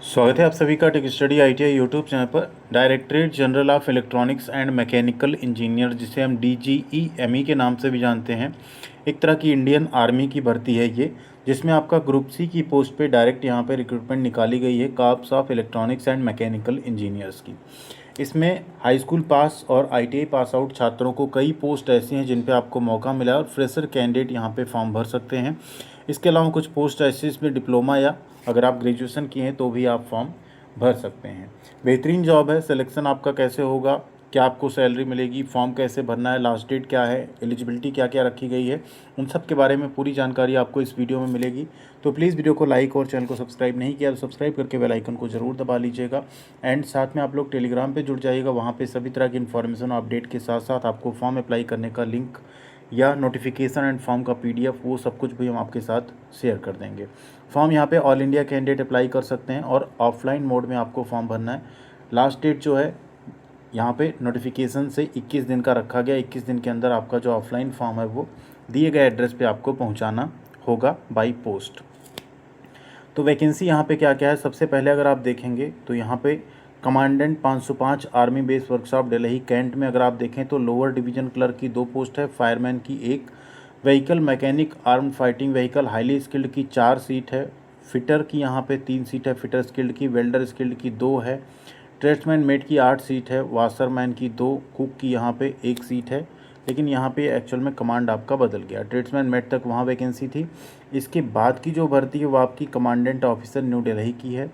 स्वागत है आप सभी का tech study ITI YouTube channel पर। Directorate general of electronics and mechanical engineer, जिसे हम DGEME के नाम से भी जानते हैं, एक तरह की इंडियन आर्मी की भर्ती है ये, जिसमें आपका ग्रुप सी की पोस्ट पे डायरेक्ट यहाँ पे रिक्रूटमेंट निकाली गई है corps of electronics and mechanical engineers की। इसमें हाई स्कूल पास और ITI पास आउट छात्रों को कई पोस्ट ऐसी हैं जिन पे आपको मौका मिला है और फ्रेशर कैंडिडेट यहाँ पे फॉर्म भर सकते हैं। इसके अलावा कुछ पोस्ट ऐसी इसमें डिप्लोमा या अगर आप ग्रेजुएशन किए हैं तो भी आप फॉर्म भर सकते हैं। बेहतरीन जॉब है। सिलेक्शन आपका कैसे होगा, क्या आपको सैलरी मिलेगी, फॉर्म कैसे भरना है, लास्ट डेट क्या है, एलिजिबिलिटी क्या क्या रखी गई है, उन सब के बारे में पूरी जानकारी आपको इस वीडियो में मिलेगी। तो प्लीज़ वीडियो को लाइक और चैनल को सब्सक्राइब नहीं किया तो सब्सक्राइब करके बेल आइकन को ज़रूर दबा लीजिएगा। एंड साथ में आप लोग टेलीग्राम पे जुड़ जाइएगा, वहाँ पे सभी तरह की इन्फॉर्मेशन और अपडेट के साथ साथ आपको फॉर्म अप्लाई करने का लिंक या नोटिफिकेशन एंड फॉर्म का PDF वो सब कुछ भी हम आपके साथ शेयर कर देंगे। फॉर्म यहाँ पे ऑल इंडिया कैंडिडेट अप्लाई कर सकते हैं और ऑफलाइन मोड में आपको फॉर्म भरना है। लास्ट डेट जो है यहाँ पे नोटिफिकेशन से 21 दिन का रखा गया। 21 दिन के अंदर आपका जो ऑफलाइन फॉर्म है वो दिए गए एड्रेस पे आपको पहुँचाना होगा बाई पोस्ट। तो वैकेंसी यहाँ पे क्या क्या है, सबसे पहले अगर आप देखेंगे तो यहाँ पे commandant 505 army base workshop Delhi cantt में अगर आप देखें तो लोअर डिवीजन क्लर्क की 2 पोस्ट है, फायरमैन की 1, vehicle mechanic arm fighting vehicle highly skilled की 4 सीट है, फिटर की यहाँ पे 3 सीट है, फिटर स्किल्ड की, वेल्डर स्किल्ड की 2 है, ट्रेड्समैन मेट की 8 सीट है, वाशरमैन की 2, कुक की यहाँ पे 1 सीट है। लेकिन यहाँ पे एक्चुअल में कमांड आपका बदल गया, ट्रेड्समैन मेट तक वहाँ वैकेंसी थी। इसके बाद की जो भर्ती है वो आपकी कमांडेंट ऑफिसर न्यू दिल्ली की है,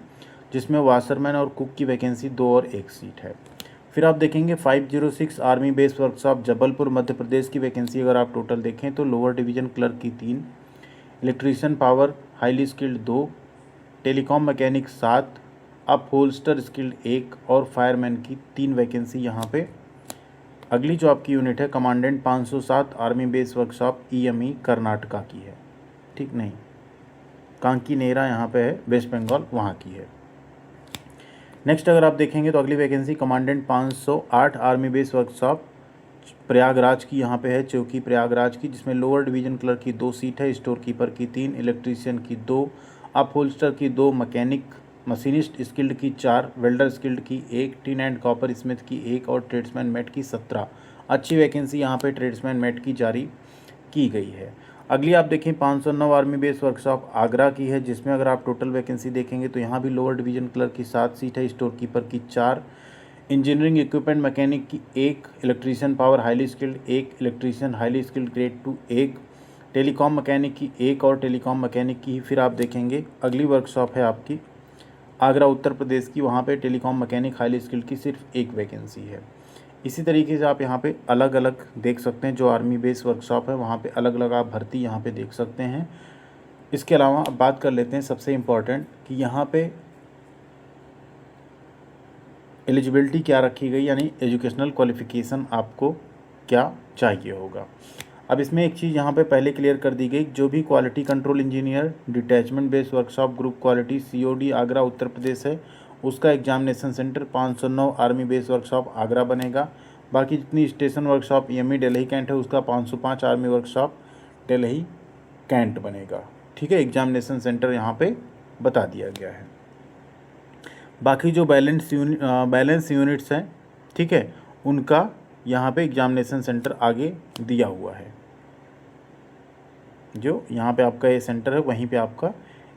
जिसमें वाशरमैन और कुक की वैकेंसी 2 और 1 सीट है। फिर आप देखेंगे 506 army base workshop Jabalpur Madhya Pradesh की वैकेंसी अगर आप टोटल देखें तो लोअर डिवीजन क्लर्क की 3, electrician power highly skilled 2, telecom mechanic 7, upholster skilled 1 और फायरमैन की 3 वैकेंसी यहाँ पे। अगली जो आपकी यूनिट है commandant 507 army base workshop EME Karnataka की है, ठीक नहीं, कांकी नेरा यहाँ पे है, वेस्ट बंगाल वहाँ की है। नेक्स्ट अगर आप देखेंगे तो अगली vacancy commandant 508 army base workshop Prayagraj की यहाँ पे है, चौकी प्रयागराज की, जिसमें लोअर डिवीजन क्लर्क की 2 सीट है, स्टोर कीपर की 3, इलेक्ट्रीशियन की 2, अपहोल्स्टर की 2, मैकेनिक मशीनिस्ट स्किल्ड की 4, वेल्डर स्किल्ड की 1, टिन एंड कॉपर स्मिथ की 1 और ट्रेड्समैन मेट की 17। अच्छी वैकेंसी यहाँ पे ट्रेड्समैन मेट की जारी की गई है। अगली आप देखें 509 आर्मी बेस वर्कशॉप आगरा की है, जिसमें अगर आप टोटल वैकेंसी देखेंगे तो यहाँ भी लोअर डिवीजन क्लर्क की 7 सीट है, स्टोर कीपर की 4, इंजीनियरिंग इक्विपमेंट मैकेनिक की 1, electrician power highly skilled 1, electrician highly skilled grade 2 1, telecom mechanic की 1 और टेलीकॉम मैकेनिक की। फिर आप देखेंगे अगली वर्कशॉप है आपकी आगरा उत्तर प्रदेश की, वहाँ पे टेलीकॉम मैकेनिक हाईली स्किल्ड की सिर्फ 1 वैकेंसी है। इसी तरीके से आप यहाँ पे अलग अलग देख सकते हैं, जो आर्मी बेस वर्कशॉप है वहाँ पे अलग अलग आप भर्ती यहाँ पे देख सकते हैं। इसके अलावा अब बात कर लेते हैं सबसे इम्पॉर्टेंट कि यहाँ पे एलिजिबिलिटी क्या रखी गई, यानी एजुकेशनल क्वालिफ़िकेशन आपको क्या चाहिए होगा। अब इसमें एक चीज़ यहाँ पे पहले क्लियर कर दी गई, जो भी quality control engineer detachment based workshop group quality COD Agra Uttar Pradesh है, उसका examination centre 509 army base workshop Agra बनेगा। बाकी जितनी station workshop EME Delhi cantt है उसका 505 आर्मी वर्कशॉप दिल्ली कैंट बनेगा, ठीक है। एग्जामिनेशन सेंटर यहाँ पे बता दिया गया है। बाकी जो बैलेंस यूनिट्स हैं, ठीक है, उनका यहाँ पे एग्जामिनेशन सेंटर आगे दिया हुआ है। जो यहाँ पे आपका ये सेंटर है वहीं पे आपका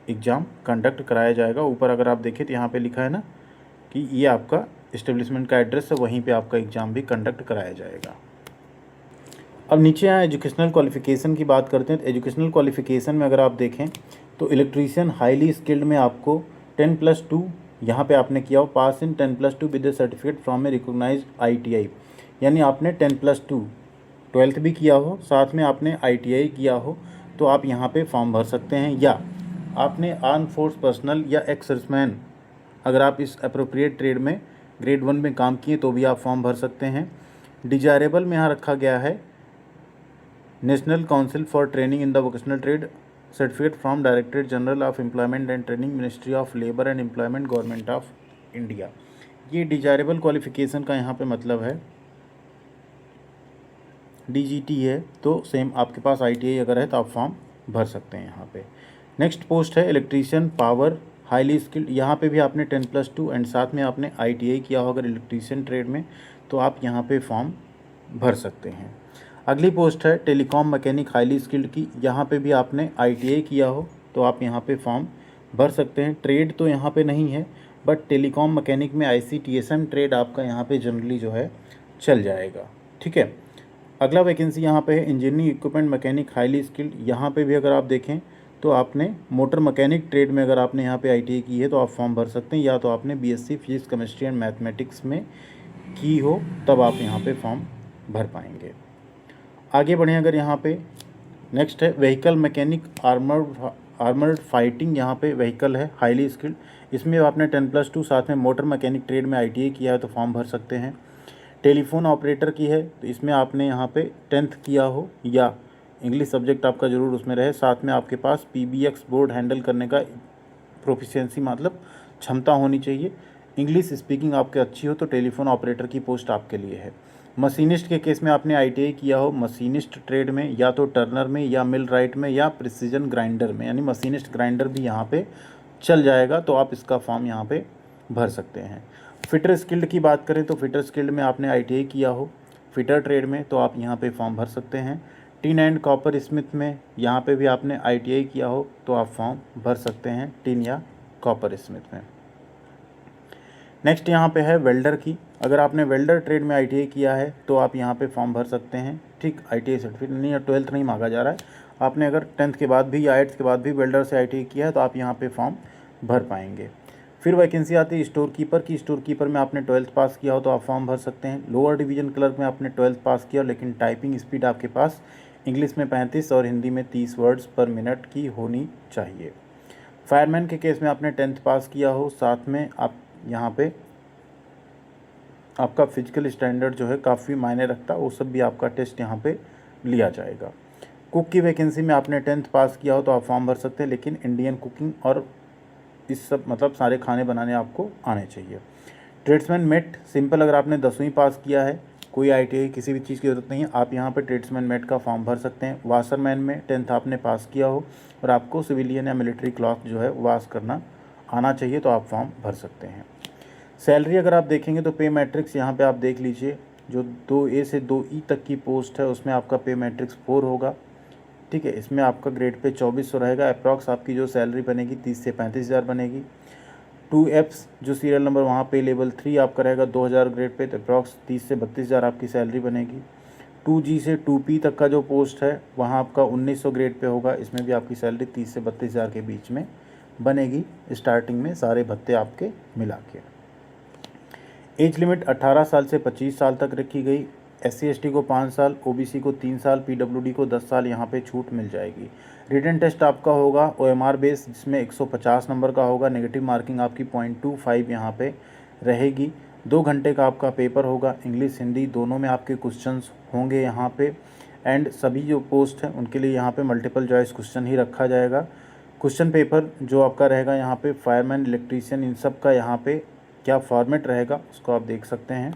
एग्ज़ाम कंडक्ट कराया जाएगा। ऊपर अगर आप देखें तो यहाँ पे लिखा है ना कि ये आपका इस्टेब्लिशमेंट का एड्रेस है, वहीं पे आपका एग्ज़ाम भी कंडक्ट कराया जाएगा। अब नीचे यहाँ एजुकेशनल क्वालिफ़िकेशन की बात करते हैं। तो एजुकेशनल क्वालिफ़िकेशन में अगर आप देखें तो इलेक्ट्रीशियन हाईली स्किल्ड में आपको 10+2 यहाँ पे आपने किया हो, pass in 10+2 with certificate from a recognised ITI, यानी आपने 10+2 12th भी किया हो, साथ में आपने ITI किया हो, तो आप यहाँ पे फॉर्म भर सकते हैं। या आपने आर्म फोर्स पर्सनल या एक्स सर्विसमैन अगर आप इस अप्रोप्रिएट ट्रेड में ग्रेड 1 में काम किए तो भी आप फॉर्म भर सकते हैं। डिजायरेबल में यहाँ रखा गया है national council for training in the vocational trade certificate from directorate general of employment and training, ministry of labour and employment, government of India. ये डिजायरेबल क्वालिफ़िकेशन का यहाँ पे मतलब है DGT है, तो सेम आपके पास ITI अगर है तो आप फॉर्म भर सकते हैं यहाँ पे। नेक्स्ट पोस्ट है इलेक्ट्रीशियन पावर हाईली स्किल्ड, यहाँ पे भी आपने 10+2 एंड साथ में आपने ITI किया हो अगर इलेक्ट्रीशियन ट्रेड में, तो आप यहाँ पे फॉर्म भर सकते हैं। अगली पोस्ट है टेलीकॉम मैकेनिक हाईली स्किल्ड की, यहाँ पे भी आपने ITI किया हो तो आप यहाँ पे फॉर्म भर सकते हैं। ट्रेड तो यहाँ पे नहीं है, बट टेलीकॉम मैकेनिक में ICTSM ट्रेड आपका यहाँ पे जनरली जो है चल जाएगा, ठीक है। अगला वैकेंसी यहाँ पे है engineering equipment mechanic highly skilled, यहाँ पे भी अगर आप देखें तो आपने मोटर मैकेनिक ट्रेड में अगर आपने यहाँ पे ITI की है तो आप फॉर्म भर सकते हैं, या तो आपने BSc physics chemistry and mathematics में की हो तब आप यहाँ पे फॉर्म भर पाएंगे। आगे बढ़ें अगर यहाँ पे नेक्स्ट है व्हीकल मैकेनिक आर्मर्ड फाइटिंग, यहाँ पे व्हीकल है हाईली स्किल्ड, इसमें आपने 10+2 साथ में मोटर मैकेनिक ट्रेड में ITI किया है तो फॉर्म भर सकते हैं। टेलीफोन ऑपरेटर की है तो इसमें आपने यहाँ पे 10th किया हो या इंग्लिश सब्जेक्ट आपका ज़रूर उसमें रहे, साथ में आपके पास PBX बोर्ड हैंडल करने का प्रोफिशिएंसी मतलब क्षमता होनी चाहिए। इंग्लिश स्पीकिंग आपके अच्छी हो तो टेलीफोन ऑपरेटर की पोस्ट आपके लिए है। मशीनिस्ट के केस में आपने ITI किया हो मशीनिस्ट ट्रेड में, या तो टर्नर में या मिल राइट में या प्रिसीजन ग्राइंडर में, यानी मशीनिस्ट ग्राइंडर भी यहाँ पे चल जाएगा तो आप इसका फॉर्म यहाँ पे भर सकते हैं। फिटर स्किल्ड की बात करें तो फिटर स्किल्ड में आपने ITI किया हो फिटर ट्रेड में तो आप यहाँ पे फॉर्म भर सकते हैं। टिन एंड कॉपर स्मिथ में यहाँ पे भी आपने ITI किया हो तो आप फॉर्म भर सकते हैं टिन या कॉपर स्मिथ में। नेक्स्ट यहाँ पे है वेल्डर की, अगर आपने वेल्डर ट्रेड में ITI किया है तो आप यहाँ पे फॉर्म भर सकते हैं, ठीक। ITI सर्टिफिकेट नहीं या 12th नहीं मांगा जा रहा है, आपने अगर 10th के बाद भी या 8th के बाद भी वेल्डर से ITI किया है तो आप यहाँ पे फॉर्म भर पाएंगे। फिर वैकेंसी आती है स्टोर कीपर की, स्टोर कीपर में आपने 12th पास किया हो तो आप फॉर्म भर सकते हैं। लोअर डिवीजन क्लर्क में आपने 12th पास किया लेकिन टाइपिंग स्पीड आपके पास इंग्लिश में 35 और हिंदी में 30 वर्ड्स पर मिनट की होनी चाहिए। फायरमैन के केस में आपने 10th पास किया हो, साथ में आप यहाँ पे आपका फिजिकल स्टैंडर्ड जो है काफ़ी मायने रखता है, वो सब भी आपका टेस्ट यहाँ पे लिया जाएगा। कुक की वैकेंसी में आपने 10th पास किया हो तो आप फॉर्म भर सकते हैं, लेकिन इंडियन कुकिंग और इस सब मतलब सारे खाने बनाने आपको आने चाहिए। ट्रेड्समैन मेट सिंपल, अगर आपने 10वीं पास किया है, कोई ITI किसी भी चीज़ की ज़रूरत नहीं है, आप यहाँ पे ट्रेड्समैन मेट का फॉर्म भर सकते हैं। वाशरमैन में 10th आपने पास किया हो और आपको सिविलियन या मिलिट्री क्लॉथ जो है वाश करना आना चाहिए तो आप फॉर्म भर सकते हैं। सैलरी अगर आप देखेंगे तो पे मैट्रिक्स यहाँ पे आप देख लीजिए, जो 2A से 2E तक की पोस्ट है उसमें आपका पे मैट्रिक्स 4 होगा, ठीक है। इसमें आपका ग्रेड पे 2400 रहेगा। अप्रॉक्स आपकी जो सैलरी बनेगी 30 से 35,000 बनेगी। 2Fs जो सीरियल नंबर वहाँ पे लेवल 3 आपका रहेगा 2000 ग्रेड पे, तो अप्रॉक्स 30 से 32,000 आपकी सैलरी बनेगी। 2G से 2P तक का जो पोस्ट है वहाँ आपका 1900 ग्रेड पे होगा, इसमें भी आपकी सैलरी 30 से 32,000 के बीच में बनेगी स्टार्टिंग में, सारे भत्ते आपके मिला के। एज लिमिट 18 साल से 25 साल तक रखी गई। SC/ST को 5 साल, OBC को 3 साल, PWD को 10 साल यहाँ पे छूट मिल जाएगी। रिटन टेस्ट आपका होगा OMR बेस, जिसमें 150 नंबर का होगा। नेगेटिव मार्किंग आपकी 0.25 यहाँ पे रहेगी। 2 घंटे का आपका पेपर होगा, इंग्लिश हिंदी दोनों में आपके क्वेश्चंस होंगे यहाँ पे। एंड सभी जो पोस्ट हैं उनके लिए यहाँ पे मल्टीपल चॉइस क्वेश्चन ही रखा जाएगा। क्वेश्चन पेपर जो आपका रहेगा यहाँ पे फायरमैन, इलेक्ट्रीशियन, इन सब का यहाँ पे क्या फॉर्मेट रहेगा उसको आप देख सकते हैं।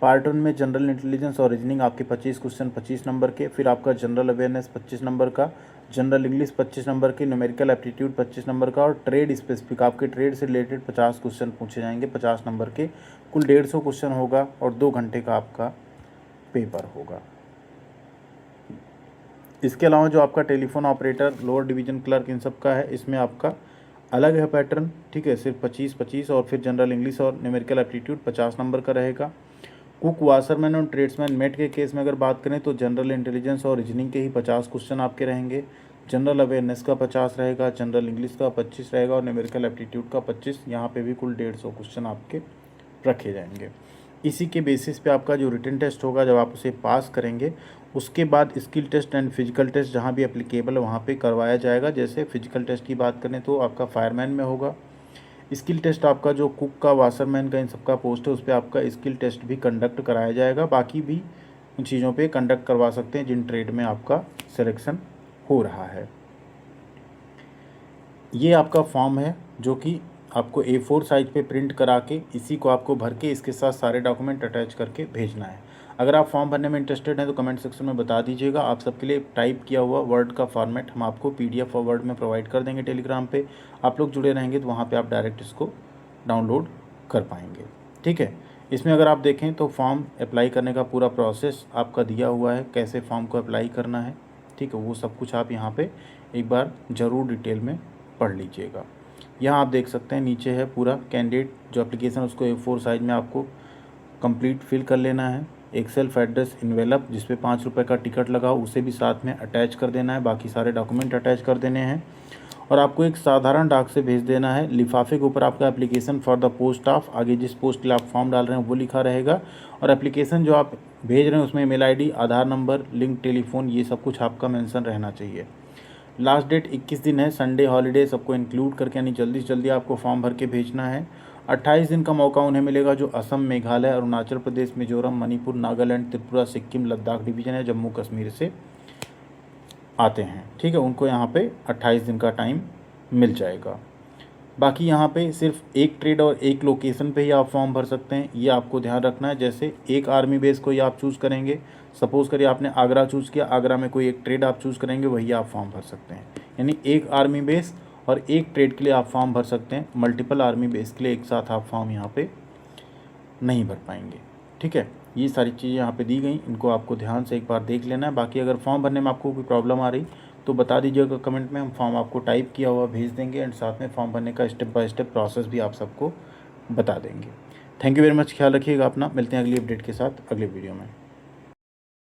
पार्ट 1 में जनरल इंटेलिजेंस और रीजनिंग आपके 25 क्वेश्चन 25 नंबर के, फिर आपका जनरल अवेयरनेस 25 नंबर का, जनरल इंग्लिश 25 नंबर की, न्यूमेरिकल एप्टीट्यूड 25 नंबर का, और ट्रेड स्पेसिफिक आपके ट्रेड से रिलेटेड 50 क्वेश्चन पूछे जाएंगे 50 नंबर के। कुल 150 क्वेश्चन होगा और 2 घंटे का आपका पेपर होगा। इसके अलावा जो आपका telephone operator, lower division clerk, इन सब का है, इसमें आपका अलग है पैटर्न, ठीक है। सिर्फ 25-25 और फिर जनरल इंग्लिश और न्यूमेरिकल एप्टीट्यूड 50 नंबर का रहेगा। कुक, वाशरमैन और ट्रेड्समैन मेट के केस में अगर बात करें तो जनरल इंटेलिजेंस और रीजनिंग के ही 50 क्वेश्चन आपके रहेंगे। जनरल अवेयरनेस का 50 रहेगा, जनरल इंग्लिश का 25 रहेगा और न्यूमेरिकल एप्टीट्यूड का 25। यहाँ पे भी कुल 150 क्वेश्चन आपके रखे जाएंगे। इसी के बेसिस पे आपका जो रिटन टेस्ट होगा, जब आप उसे पास करेंगे उसके बाद skill test and physical test जहाँ भी एप्लीकेबल है वहाँ पे करवाया जाएगा। जैसे फिजिकल टेस्ट की बात करें तो आपका फायरमैन में होगा। स्किल टेस्ट आपका जो कुक का, वाशरमैन का, इन सब का पोस्ट है उस पर आपका स्किल टेस्ट भी कंडक्ट कराया जाएगा। बाकी भी उन चीज़ों पे कंडक्ट करवा सकते हैं जिन ट्रेड में आपका सिलेक्शन हो रहा है। ये आपका फॉर्म है जो कि आपको A4 साइज पे प्रिंट करा के इसी को आपको भर के इसके साथ सारे डॉक्यूमेंट अटैच करके भेजना है। अगर आप फॉर्म भरने में इंटरेस्टेड हैं तो कमेंट सेक्शन में बता दीजिएगा। आप सबके लिए टाइप किया हुआ वर्ड का फॉर्मेट हम आपको PDF और वर्ड में प्रोवाइड कर देंगे टेलीग्राम पे। आप लोग जुड़े रहेंगे तो वहाँ पे आप डायरेक्ट इसको डाउनलोड कर पाएंगे। ठीक है, इसमें अगर आप देखें तो फॉर्म अप्लाई करने का पूरा प्रोसेस आपका दिया हुआ है, कैसे फॉर्म को अप्लाई करना है। ठीक है, वो सब कुछ आप यहाँ पे एक बार ज़रूर डिटेल में पढ़ लीजिएगा। यहाँ आप देख सकते हैं नीचे है पूरा कैंडिडेट जो एप्लीकेशन, उसको A4 साइज़ में आपको कंप्लीट फिल कर लेना है। एक सेल्फ एड्रेस इन्वेलप जिस पे 5 रुपये का टिकट लगा उसे भी साथ में अटैच कर देना है, बाकी सारे डॉक्यूमेंट अटैच कर देने हैं। और आपको एक साधारण डाक से भेज देना है। लिफाफे के ऊपर आपका application for the post of, आगे जिस पोस्ट के लिए आप फॉर्म डाल रहे हैं वो लिखा रहेगा। और एप्लीकेशन जो आप भेज रहे हैं उसमें ईमेल ID, आधार नंबर, लिंक टेलीफोन, ये सब कुछ आपका मेंशन रहना चाहिए। लास्ट डेट 21 दिन है, संडे हॉलीडे सबको इंक्लूड करके, यानी जल्दी से जल्दी आपको फॉर्म भर के भेजना है। 28 दिन का मौका उन्हें मिलेगा जो असम, मेघालय, अरुणाचल प्रदेश, मिजोरम, मणिपुर, नागालैंड, त्रिपुरा, सिक्किम, लद्दाख डिवीज़न या जम्मू कश्मीर से आते हैं। ठीक है, उनको यहाँ पे 28 दिन का टाइम मिल जाएगा। बाकी यहाँ पे सिर्फ एक ट्रेड और एक लोकेशन पे ही आप फॉर्म भर सकते हैं, ये आपको ध्यान रखना है। जैसे एक आर्मी बेस को ही आप चूज़ करेंगे, सपोज़ करिए आपने आगरा चूज़ किया, आगरा में कोई एक ट्रेड आप चूज़ करेंगे, वही आप फॉर्म भर सकते हैं। यानी एक आर्मी बेस और एक ट्रेड के लिए आप फॉर्म भर सकते हैं, मल्टीपल आर्मी बेस के लिए एक साथ आप फॉर्म यहाँ पे नहीं भर पाएंगे। ठीक है, ये सारी चीज़ें यहाँ पे दी गई, इनको आपको ध्यान से एक बार देख लेना है। बाकी अगर फॉर्म भरने में आपको कोई प्रॉब्लम आ रही तो बता दीजिएगा कमेंट में, हम फॉर्म आपको टाइप किया हुआ भेज देंगे एंड साथ में फॉर्म भरने का स्टेप बाय स्टेप प्रोसेस भी आप सबको बता देंगे। थैंक यू वेरी मच, ख्याल रखिएगा अपना। मिलते हैं अगली अपडेट के साथ अगले वीडियो में।